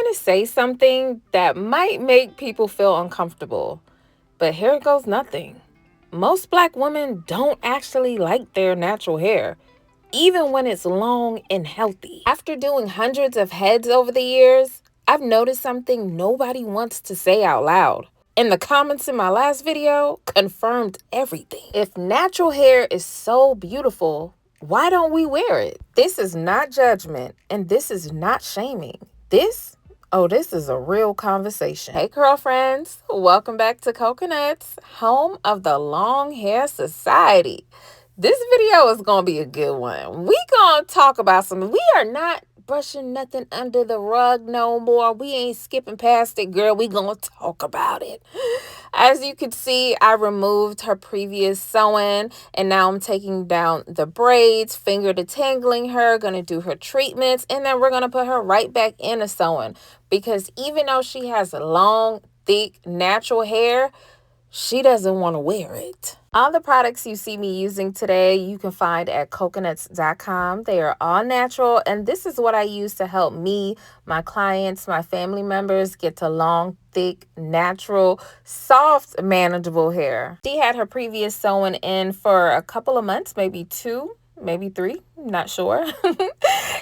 gonna say something that might make people feel uncomfortable, but here goes nothing. Most Black women don't actually like their natural hair, even when it's long and healthy. After doing hundreds of heads over the years, I've noticed something nobody wants to say out loud. And the comments in my last video confirmed everything. If natural hair is so beautiful, why don't we wear it? This is not judgment, and this is not shaming. This is a real conversation. Hey, girlfriends. Welcome back to Cocaknotz, home of the Long Hair Society. This video is going to be a good one. We going to talk about we are not brushing nothing under the rug no more. We ain't skipping past it, girl. We going to talk about it. As you can see, I removed her previous sewing, and now I'm taking down the braids, finger detangling her, going to do her treatments, and then we're going to put her right back in a sewing, because even though she has long, thick, natural hair, she doesn't want to wear it. All the products you see me using today, you can find at cocaknotz.com. They are all natural, and this is what I use to help me, my clients, my family members get to long, thick, natural, soft, manageable hair. She had her previous sewing in for a couple of months, maybe 2, maybe 3, not sure.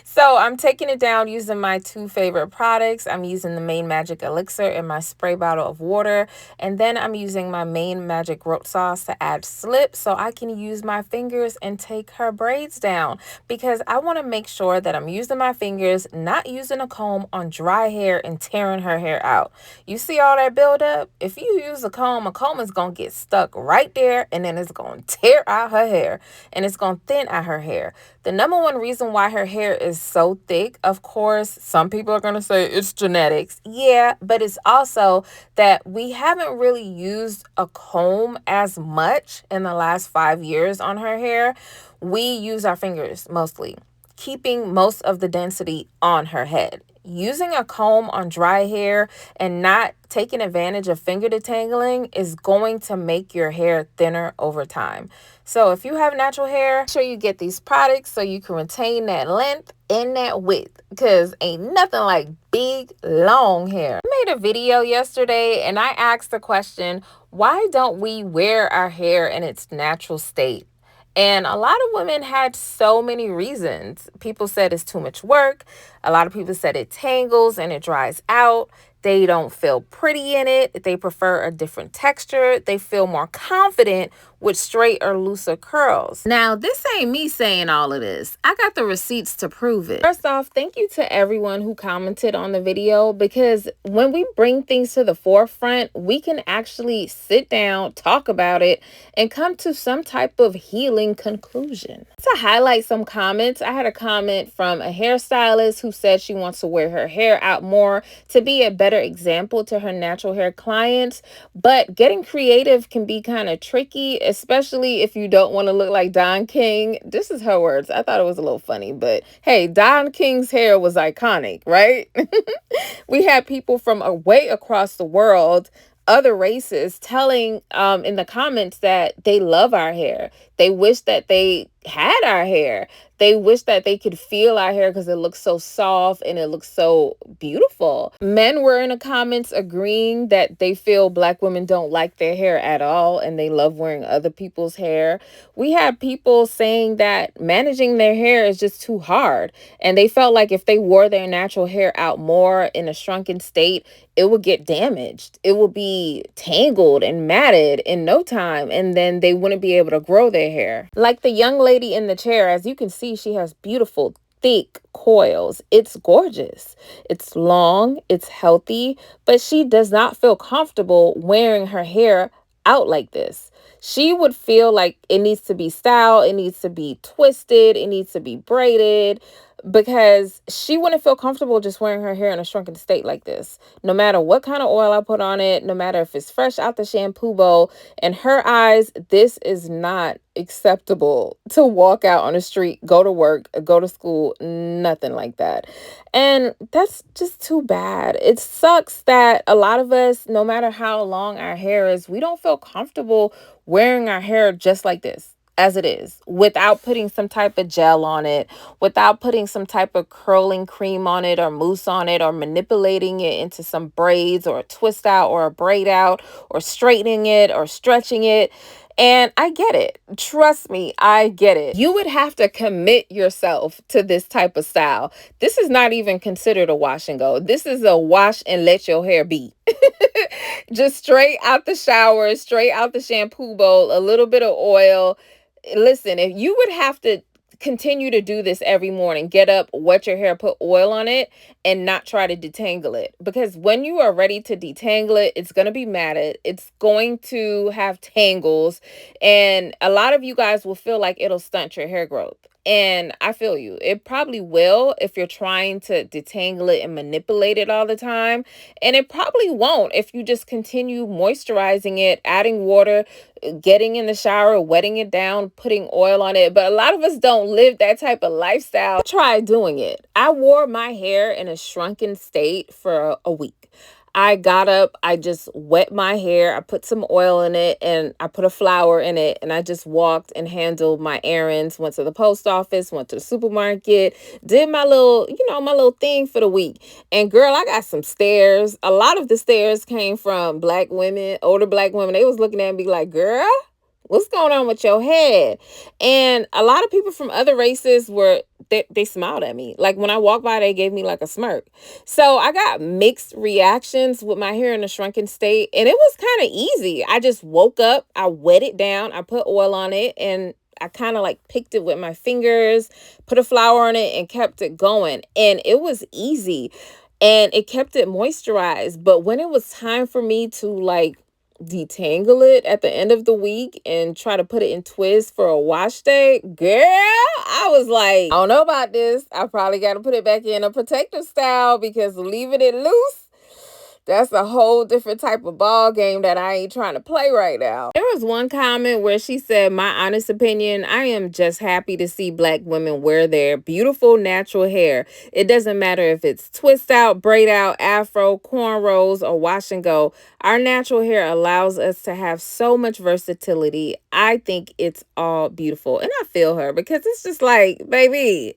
So I'm taking it down using my 2 favorite products. I'm using the main Magic Elixir in my spray bottle of water. And then I'm using my main Magic Root Sauce to add slip so I can use my fingers and take her braids down. Because I want to make sure that I'm using my fingers, not using a comb on dry hair and tearing her hair out. You see all that buildup? If you use a comb is going to get stuck right there, and then it's going to tear out her hair, and it's going to thin out her hair. The number one reason why her hair is so thick, of course, some people are going to say it's genetics. Yeah, but it's also that we haven't really used a comb as much in the last 5 years on her hair. We use our fingers mostly, keeping most of the density on her head. Using a comb on dry hair and not taking advantage of finger detangling is going to make your hair thinner over time. So if you have natural hair, make sure you get these products so you can retain that length and that width, because ain't nothing like big, long hair. I made a video yesterday and I asked the question, why don't we wear our hair in its natural state? And a lot of women had so many reasons. People said it's too much work. A lot of people said it tangles and it dries out. They don't feel pretty in it. They prefer a different texture. They feel more confident with straight or looser curls. Now, this ain't me saying all of this. I got the receipts to prove it. First off, thank you to everyone who commented on the video, because when we bring things to the forefront, we can actually sit down, talk about it, and come to some type of healing conclusion. To highlight some comments, I had a comment from a hairstylist who said she wants to wear her hair out more to be a better example to her natural hair clients, but getting creative can be kind of tricky, especially if you don't want to look like Don King. This is her words. I thought it was a little funny, but hey, Don King's hair was iconic, right? We had people from way across the world, other races, telling in the comments that they love our hair. They wish that they had our hair. They wish that they could feel our hair because it looks so soft and it looks so beautiful. Men were in the comments agreeing that they feel Black women don't like their hair at all and they love wearing other people's hair. We had people saying that managing their hair is just too hard, and they felt like if they wore their natural hair out more in a shrunken state, it would get damaged. It would be tangled and matted in no time, and then they wouldn't be able to grow their hair. Like the young lady in the chair, as you can see, she has beautiful, thick coils. It's gorgeous. It's long, it's healthy, but she does not feel comfortable wearing her hair out like this. She would feel like it needs to be styled, it needs to be twisted, it needs to be braided, because she wouldn't feel comfortable just wearing her hair in a shrunken state like this. No matter what kind of oil I put on it, no matter if it's fresh out the shampoo bowl, in her eyes, this is not acceptable to walk out on the street, go to work, go to school, nothing like that. And that's just too bad. It sucks that a lot of us, no matter how long our hair is, we don't feel comfortable wearing our hair just like this as it is, without putting some type of gel on it, without putting some type of curling cream on it or mousse on it, or manipulating it into some braids or a twist out or a braid out, or straightening it or stretching it. And I get it. Trust me, I get it. You would have to commit yourself to this type of style. This is not even considered a wash and go. This is a wash and let your hair be. Just straight out the shower, straight out the shampoo bowl, a little bit of oil. Listen, if you would have to continue to do this every morning, get up, wet your hair, put oil on it, and not try to detangle it. Because when you are ready to detangle it, it's going to be matted. It's going to have tangles. And a lot of you guys will feel like it'll stunt your hair growth. And I feel you. It probably will if you're trying to detangle it and manipulate it all the time. And it probably won't if you just continue moisturizing it, adding water, getting in the shower, wetting it down, putting oil on it. But a lot of us don't live that type of lifestyle. I tried doing it. I wore my hair in a shrunken state for a week. I got up, I just wet my hair, I put some oil in it, and I put a flower in it, and I just walked and handled my errands, went to the post office, went to the supermarket, did my little, my little thing for the week. And girl, I got some stares. A lot of the stares came from Black women, older Black women. They was looking at me like, girl, what's going on with your head? And a lot of people from other races they smiled at me. Like when I walked by, they gave me like a smirk. So I got mixed reactions with my hair in a shrunken state. And it was kind of easy. I just woke up, I wet it down, I put oil on it, and I kind of like picked it with my fingers, put a flower on it, and kept it going. And it was easy. And it kept it moisturized. But when it was time for me to like detangle it at the end of the week and try to put it in twists for a wash day, girl, I was like, I don't know about this. I probably got to put it back in a protective style, because leaving it loose, that's a whole different type of ball game that I ain't trying to play right now. There was one comment where she said, my honest opinion, I am just happy to see Black women wear their beautiful natural hair. It doesn't matter if it's twist out, braid out, afro, cornrows, or wash and go. Our natural hair allows us to have so much versatility. I think it's all beautiful. And I feel her, because it's just like, baby,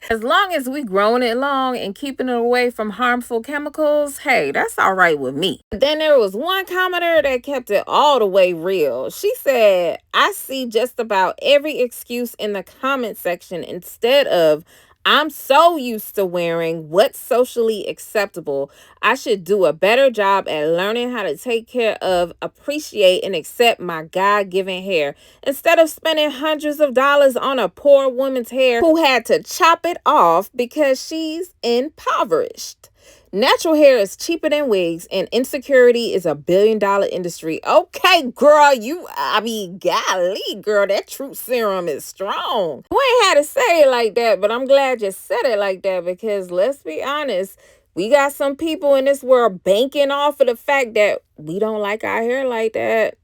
as long as we growing it long and keeping it away from harmful chemicals, hey, that's all right with me. Then there was one commenter that kept it all the way real. She said, I see just about every excuse in the comment section instead of, I'm so used to wearing what's socially acceptable. I should do a better job at learning how to take care of, appreciate, and accept my God-given hair instead of spending hundreds of dollars on a poor woman's hair who had to chop it off because she's impoverished. Natural hair is cheaper than wigs, and insecurity is a billion-dollar industry. Okay, girl, golly, girl, that truth serum is strong. You ain't had to say it like that, but I'm glad you said it like that, because let's be honest, we got some people in this world banking off of the fact that we don't like our hair like that.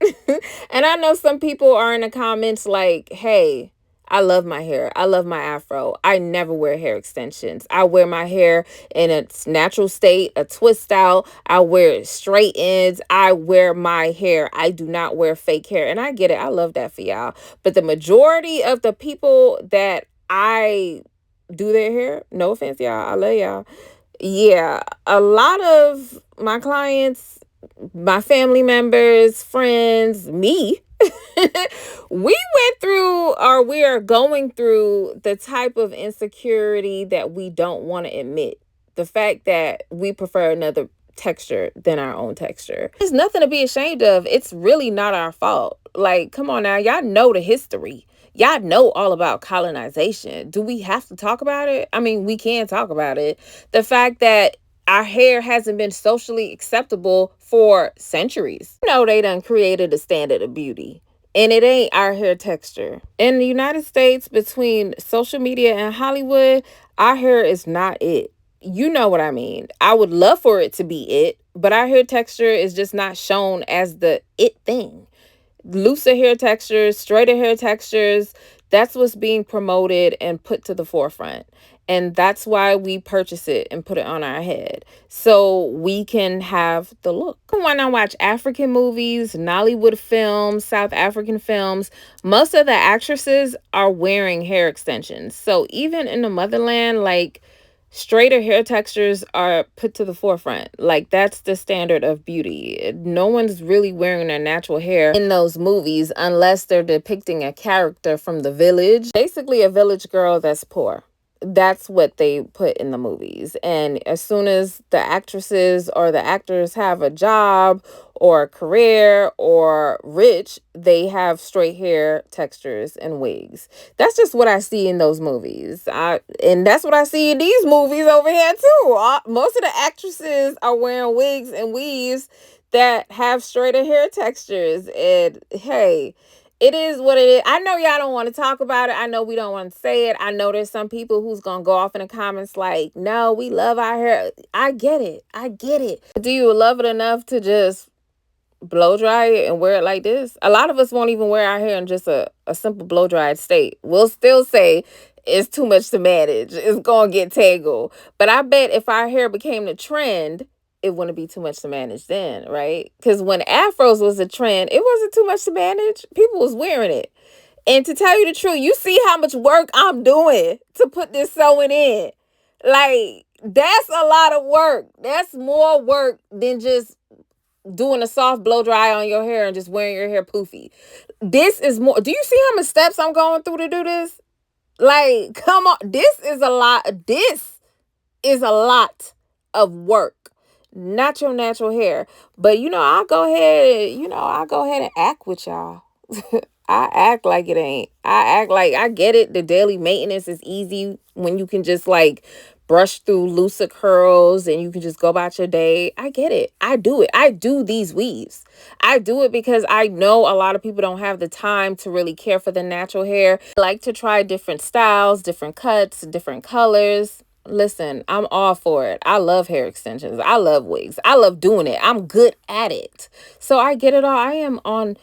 And I know some people are in the comments like, hey, I love my hair. I love my afro. I never wear hair extensions. I wear my hair in its natural state, a twist out. I wear it straight ends. I wear my hair. I do not wear fake hair. And I get it. I love that for y'all. But the majority of the people that I do their hair, no offense, y'all, I love y'all. Yeah, a lot of my clients, my family members, friends, me, we went through, or we are going through, the type of insecurity that we don't want to admit. The fact that we prefer another texture than our own texture. There's nothing to be ashamed of. It's really not our fault. Like, come on now, y'all know the history. Y'all know all about colonization. Do we have to talk about it? I mean, we can talk about it. The fact that our hair hasn't been socially acceptable for centuries. They done created a standard of beauty. And it ain't our hair texture. In the United States, between social media and Hollywood, our hair is not it. You know what I mean. I would love for it to be it, but our hair texture is just not shown as the it thing. Looser hair textures, straighter hair textures, that's what's being promoted and put to the forefront. And that's why we purchase it and put it on our head so we can have the look. When I watch African movies, Nollywood films, South African films, most of the actresses are wearing hair extensions. So even in the motherland, like, straighter hair textures are put to the forefront. Like, that's the standard of beauty. No one's really wearing their natural hair in those movies unless they're depicting a character from the village, basically a village girl that's poor. That's what they put in the movies. And as soon as the actresses or the actors have a job or a career or rich, they have straight hair textures and wigs. That's just what I see in those movies. And that's what I see in these movies over here too. Most of the actresses are wearing wigs and weaves that have straighter hair textures. And hey, it is what it is. I know y'all don't want to talk about it. I know we don't want to say it. I know there's some people who's going to go off in the comments like, no, we love our hair. I get it. I get it. Do you love it enough to just blow dry it and wear it like this? A lot of us won't even wear our hair in just a simple blow dried state. We'll still say it's too much to manage. It's going to get tangled. But I bet if our hair became the trend, it wouldn't be too much to manage then, right? Because when afros was a trend, it wasn't too much to manage. People was wearing it. And to tell you the truth, you see how much work I'm doing to put this sewing in. Like, that's a lot of work. That's more work than just doing a soft blow dry on your hair and just wearing your hair poofy. This is more. Do you see how many steps I'm going through to do this? Like, come on. This is a lot. This is a lot of work. Not your natural hair. But I'll go ahead and act with y'all. I act like it ain't. I act like I get it. The daily maintenance is easy when you can just like brush through looser curls and you can just go about your day. I get it. I do it. I do these weaves. I do it because I know a lot of people don't have the time to really care for the natural hair. I like to try different styles, different cuts, different colors. Listen, I'm all for it. I love hair extensions. I love wigs. I love doing it. I'm good at it. So I get it all. I am on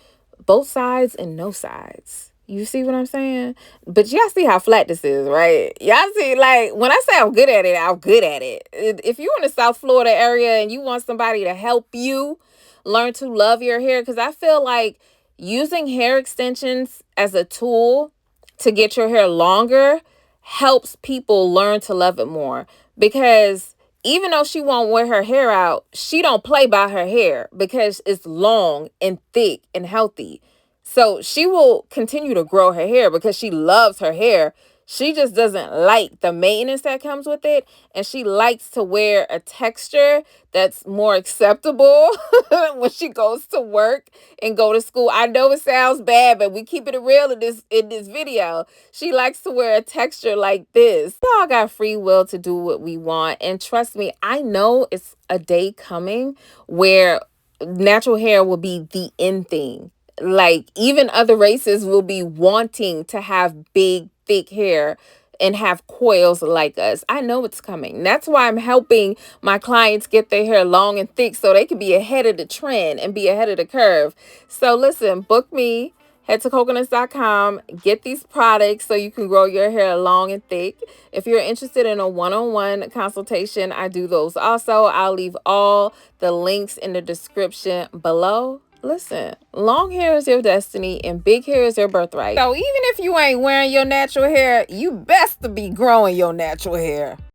both sides and no sides. You see what I'm saying? But y'all see how flat this is, right? Y'all see, like, when I say I'm good at it, I'm good at it. If you're in the South Florida area and you want somebody to help you learn to love your hair, because I feel like using hair extensions as a tool to get your hair longer helps people learn to love it more. Because even though she won't wear her hair out, she don't play by her hair because it's long and thick and healthy. So she will continue to grow her hair because she loves her hair. She just doesn't like the maintenance that comes with it. And she likes to wear a texture that's more acceptable when she goes to work and go to school. I know it sounds bad, but we keep it real in this video. She likes to wear a texture like this. We all got free will to do what we want. And trust me, I know it's a day coming where natural hair will be the in thing. Like, even other races will be wanting to have big, thick hair and have coils like us. I know it's coming. That's why I'm helping my clients get their hair long and thick so they can be ahead of the trend and be ahead of the curve. So listen, book me. Head to cocaknotz.com. Get these products so you can grow your hair long and thick. If you're interested in a one-on-one consultation, I do those also. I'll leave all the links in the description below. Listen, long hair is your destiny and big hair is your birthright. So even if you ain't wearing your natural hair, you best to be growing your natural hair.